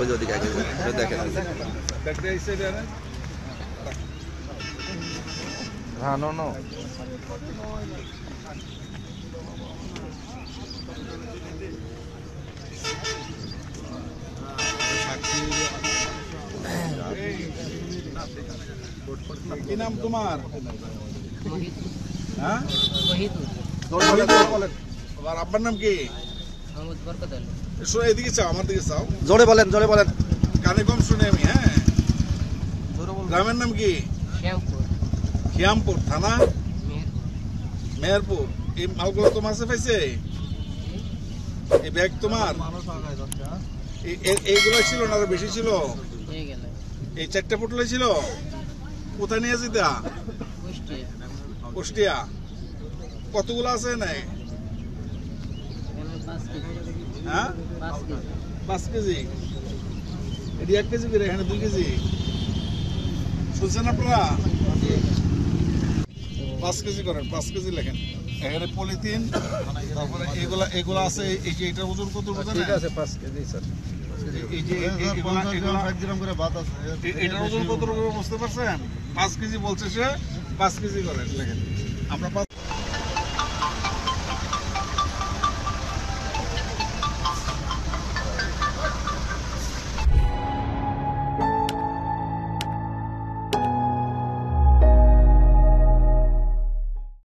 ওই যে ওদিকে দেখেন হ্যাঁ নো নো কি নাম তোমার? হ্যাঁ, আব্বার নাম কি? এদিকে চাও, আমার দিকে চাও। জোরে বলেন কানে কম শুনে আমি। হ্যাঁ, গ্রামের নাম কি? খিয়ামপুর। থানা মেহেরপুর। এই মালগুলো তোমার কাছে পাইছে? এই ব্যাগ তোমার? এইগুলো ছিল না, আরো বেশি ছিল? এই 4টে পুটলে ছিল? কোথায় নিয়ে যেতা? কুষ্টিয়া। কতগুলো আছে নাই? হ্যাঁ, 5 কেজি। এটি 1 কেজি করে, এখানে 2 কেজি। শুনছেন আপনারা? 5 কেজি করেন, 5 কেজি লেখেন। এখানে পলিথিন, তারপরে এগুলা আছে। এই যে এটার ওজন কত? ঠিক আছে 5 কেজি স্যার। এই যে এটার ওজন কত রকম বুঝতে পারছেন? 5 কেজি বলছে সে। 5 কেজি করেন লেখেন। আমরা